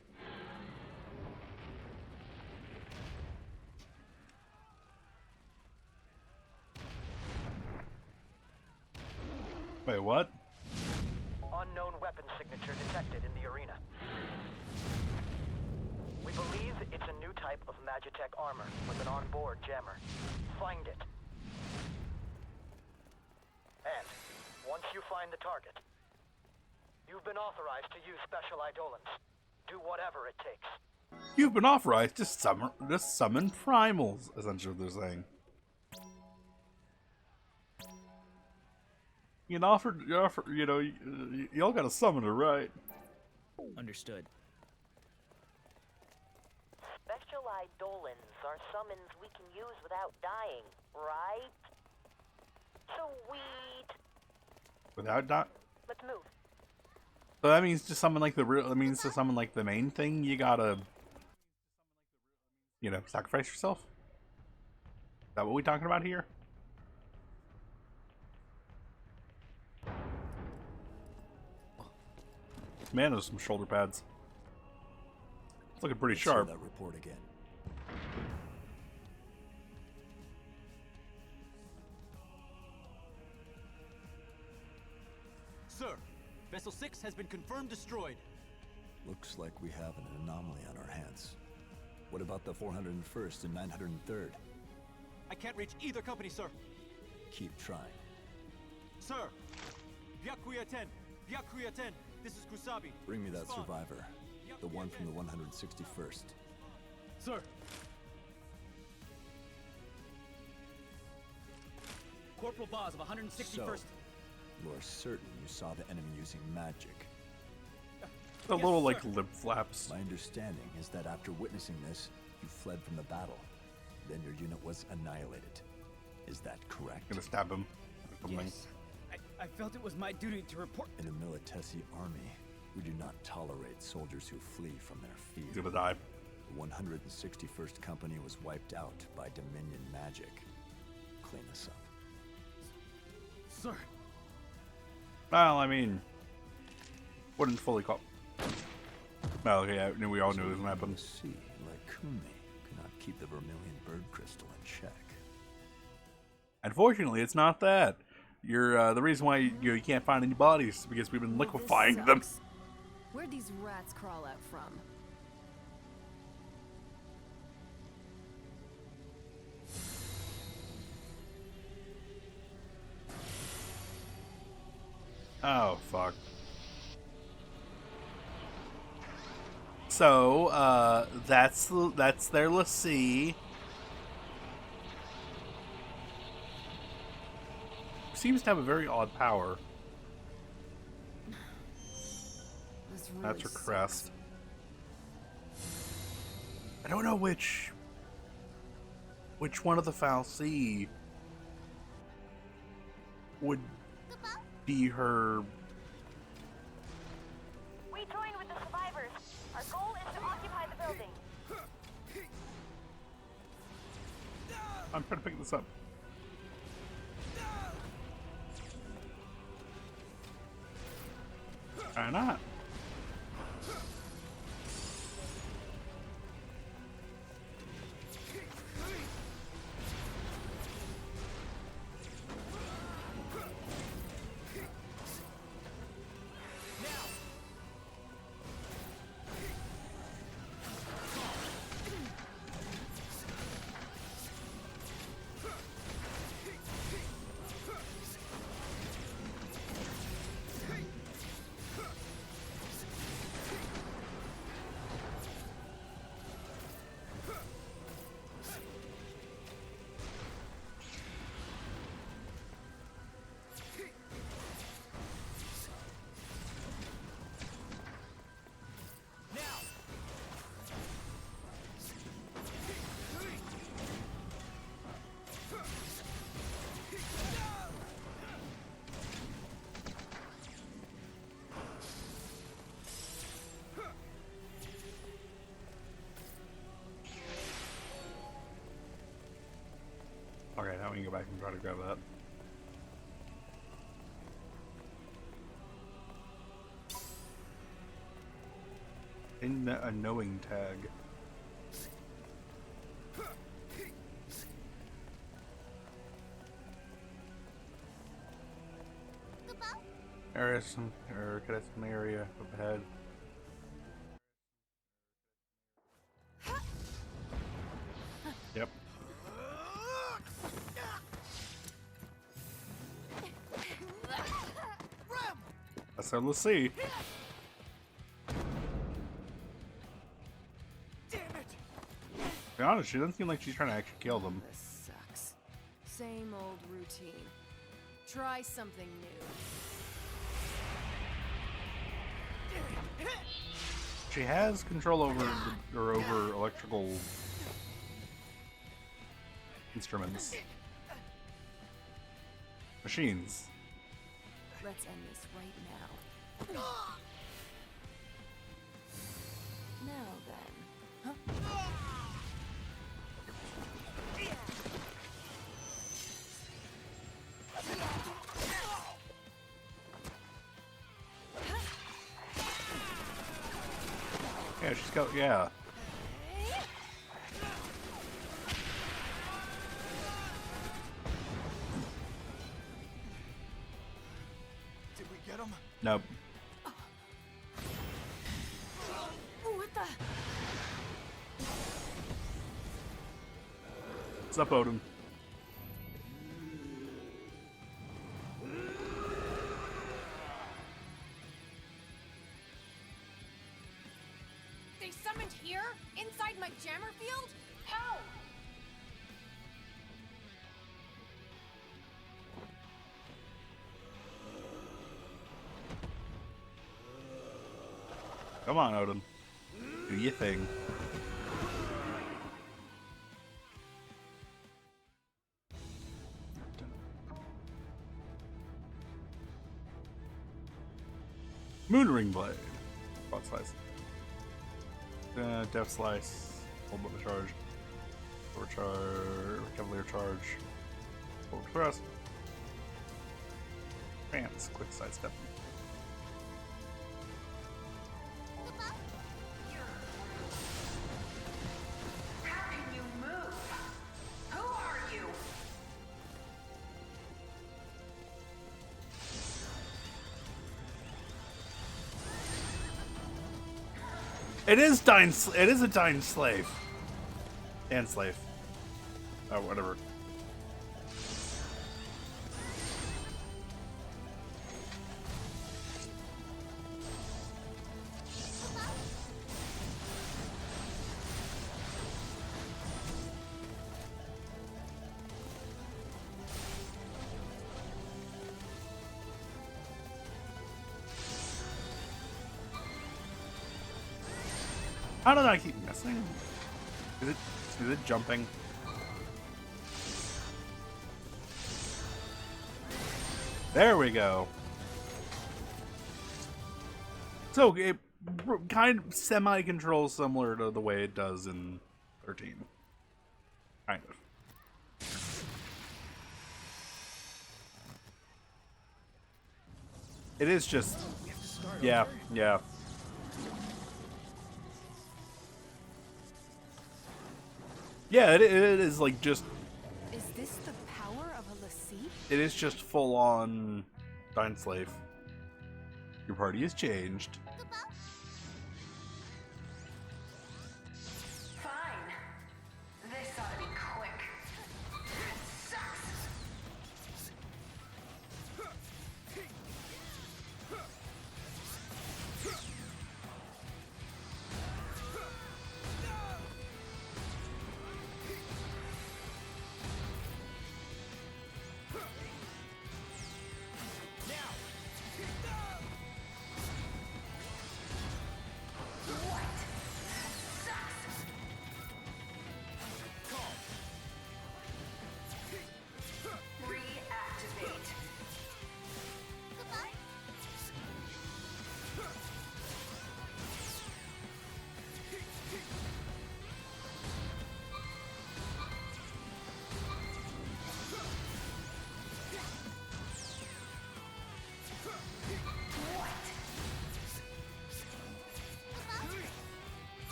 Wait, what? Unknown weapon signature detected in the arena. We believe it's a new type of Magitech armor with an onboard jammer. Find it. And once you find the target, you've been authorized to use special eidolons. Do whatever it takes. You've been authorized to summon primals, essentially what they're saying. You know, y'all got a summoner, right? Understood. Special eidolons are summons we can use without dying, right? Sweet. Without dot. Let's move. So that means to summon like the real. That means to summon like the main thing. You gotta, sacrifice yourself. Is that what we talking about here? Man, those some shoulder pads. It's looking pretty sharp. That report again. Sir, Vessel 6 has been confirmed destroyed. Looks like we have an anomaly on our hands. What about the 401st and 903rd? I can't reach either company, sir. Keep trying. Sir! Byakuya 10! Byakuya 10! This is Kusabi. Bring me that Respond. survivor. The one from the 161st. Sir! Corporal Boz of 161st. So, you're certain you saw the enemy using magic? A little like lip flaps. My understanding is that after witnessing this, you fled from the battle. Then your unit was annihilated. Is that correct? Gonna stab him. Or something. Yes. I felt it was my duty to report. In the Militesi army, we do not tolerate soldiers who flee from their fear. He's gonna die. The 161st Company was wiped out by Dominion magic. Clean this up. Sir! Well, I mean, wouldn't fully call. Well, yeah, we all knew it was gonna happen. See, Lycumi cannot keep the vermilion bird crystal in check. Unfortunately, it's not that. You're the reason why you can't find any bodies is because we've been liquefying them. Where'd these rats crawl out from? Oh fuck. So, that's their Lassie. Seems to have a very odd power. That's her crest. I don't know which one of the Fal'Cie would be her. We join with the survivors. Our goal is to occupy the building. I'm trying to pick this up. Why not? Okay, now we can go back and try to grab that. In a knowing tag. There is some, or could I some area up ahead? Yep. So let's see. Damn it! To be honest, she doesn't seem like she's trying to actually kill them. This sucks. Same old routine. Try something new. She has control over over electrical instruments, machines. Let's end this right now. Now then. Huh? Yeah, she's got, yeah. Did we get him? Nope. What the? What's up, Odin? They summoned here? Inside my jammer field? How? Come on, Odin. Do your thing. Moonring Blade. Quad Slice. Death Slice. Full button charge. Overcharge. Cavalier Charge. Forward thrust. Trance. Quick sidestep. How can you move? Who are you? It is Dying. It is a Dying Slave. And Slave. Oh, whatever. How did I keep missing? Is it jumping? There we go. So it kind of semi-controls similar to the way it does in 13. Kind of. It is just, yeah, yeah. Yeah, it is like just. Is this the power of a lassie? It is just full on Dying Slave. Your party has changed. Fine. This ought to be quick. It sucks.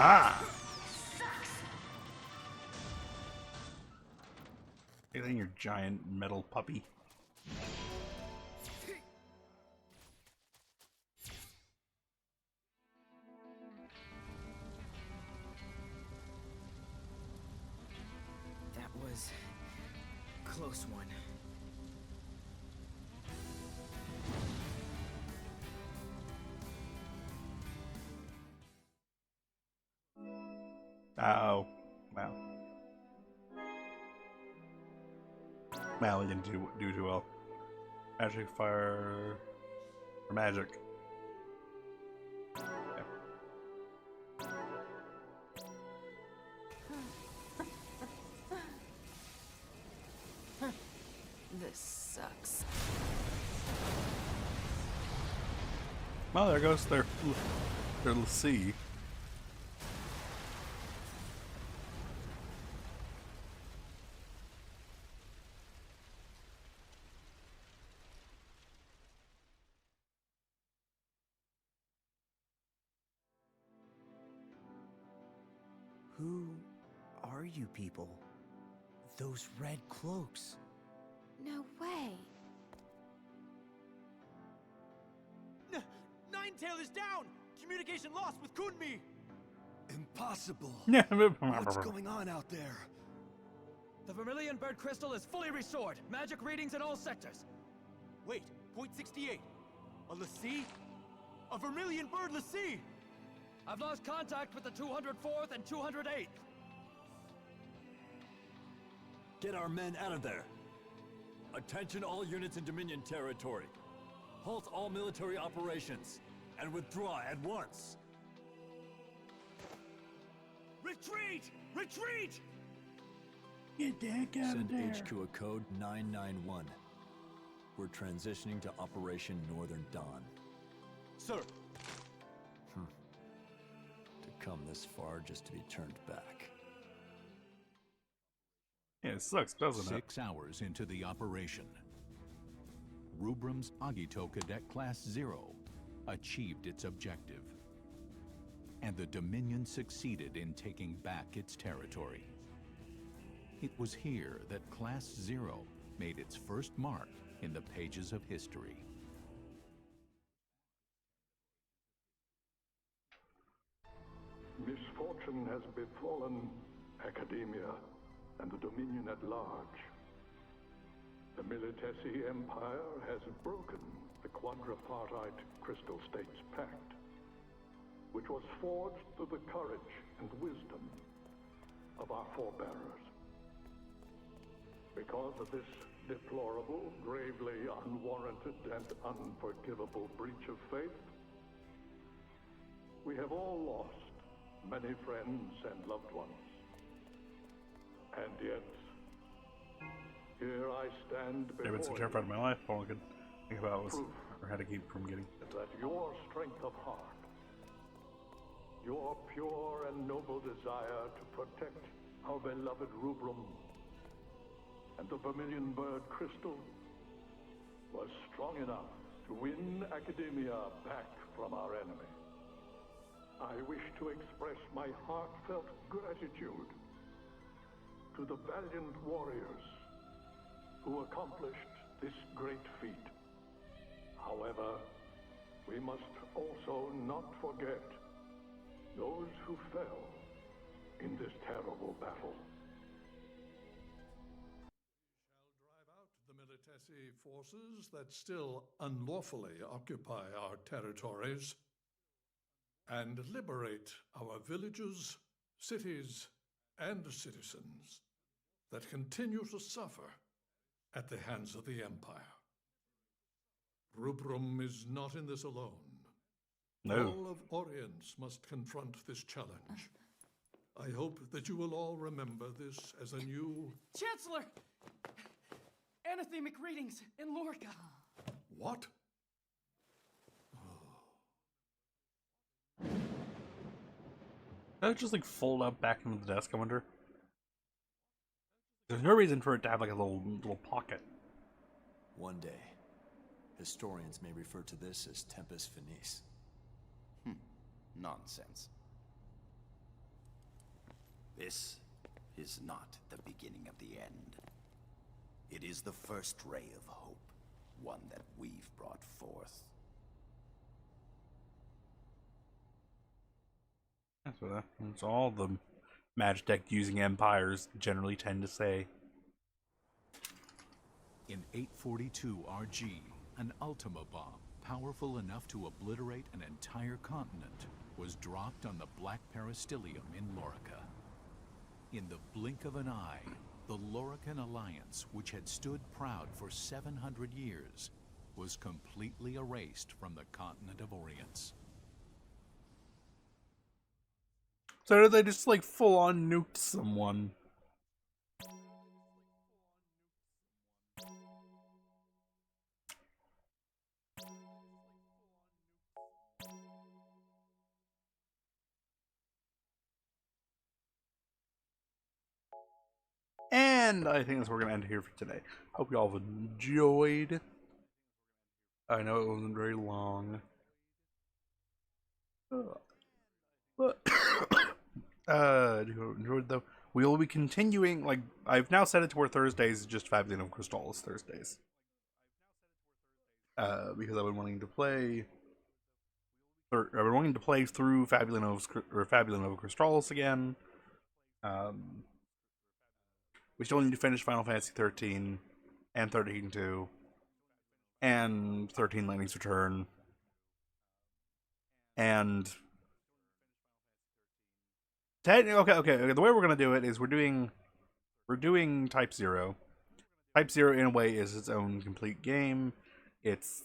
Ah! Get in your giant metal puppy. That was a close one. Oh, wow. Well, we didn't do too well. Magic, fire, or magic. This sucks. Well, there goes their sea. Who are you people? Those red cloaks. No way. Ninetail is down! Communication lost with Kunmi! Impossible. Yeah. What's going on out there? The Vermilion Bird Crystal is fully restored. Magic readings in all sectors. Wait, point 68. A Lassie? A Vermilion Bird Lassie! I've lost contact with the 204th and 208th. Get our men out of there. Attention all units in Dominion territory. Halt all military operations and withdraw at once. Retreat! Retreat! Get the heck out of there. Send HQ a code 991. We're transitioning to Operation Northern Dawn. Sir! To come this far just to be turned back. Yeah, it sucks, doesn't it? 6 hours into the operation, Rubrum's Agito Cadet Class 0 achieved its objective, and the Dominion succeeded in taking back its territory. It was here that Class 0 made its first mark in the pages of history. Misfortune has befallen academia and the Dominion at large. The Militesi Empire has broken the quadripartite Crystal States Pact, which was forged through the courage and wisdom of our forebearers. Because of this deplorable, gravely unwarranted, and unforgivable breach of faith, we have all lost many friends and loved ones. And yet, here I stand before I've been so terrified in my life. All I could think about was or how to keep from getting. that your strength of heart, your pure and noble desire to protect our beloved Rubrum and the Vermilion Bird Crystal was strong enough to win academia back from our enemy. I wish to express my heartfelt gratitude to the valiant warriors who accomplished this great feat. However, we must also not forget those who fell in this terrible battle. Drive out the Militesi forces that still unlawfully occupy our territories and liberate our villages, cities, and citizens that continue to suffer at the hands of the Empire. Rubrum is not in this alone. No. All of Orience must confront this challenge. I hope that you will all remember this as a new... Chancellor! Anathemic readings in Lorca. What? That just like fold up back into the desk, I wonder. There's no reason for it to have like a little pocket. One day, historians may refer to this as Tempus Finis. Nonsense. This is not the beginning of the end. It is the first ray of hope, one that we've brought forth. That's all the Magitech using empires generally tend to say. In 842 RG, an Ultima bomb, powerful enough to obliterate an entire continent, was dropped on the Black Peristilium in Lorica. In the blink of an eye, the Lorican Alliance, which had stood proud for 700 years, was completely erased from the continent of Orience. So did they just like full on nuke someone? And I think that's where we're going to end here for today. Hope you all have enjoyed. I know it wasn't very long. But, enjoyed though. We will be continuing, like, I've now set it to where Thursdays is just Fabulous of Crystallis Thursdays. Because I've been wanting to play... I've been wanting to play through Fabulous Nova Crystallis again. We still need to finish Final Fantasy 13 and 13-2 and 13 Lightning's Return and okay. The way we're gonna do it is we're doing Type-0. Type-0 in a way is its own complete game. It's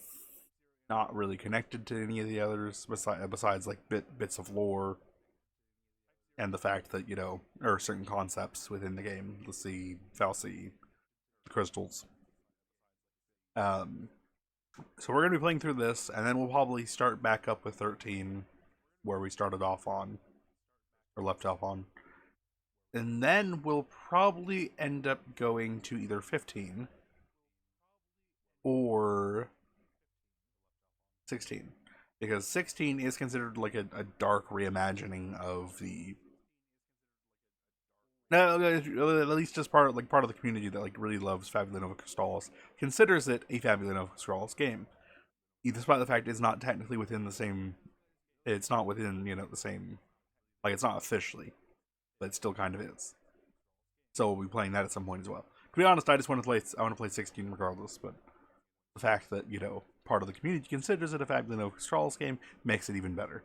not really connected to any of the others besides like bits of lore and the fact that, you know, there are certain concepts within the game. The sea, Fal'Cie, the crystals. So we're going to be playing through this, and then we'll probably start back up with 13, where we started off on, or left off on. And then we'll probably end up going to either 15 or 16. Because 16 is considered like a dark reimagining of the... No, at least just part of the community that like really loves Fabula Nova Crystallis considers it a Fabula Nova Crystallis game, despite the fact it's not technically within the same. It's not within, you know, the same, like it's not officially, but it still kind of is. So we'll be playing that at some point as well. To be honest, I want to play 16 regardless, but the fact that, you know, part of the community considers it a Fabula Nova Crystallis game makes it even better.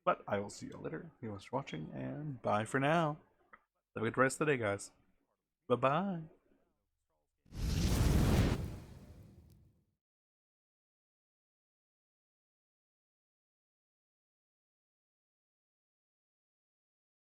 But I will see you all later. Thank you for watching, and bye for now. Have a good rest of the day, guys. Bye-bye.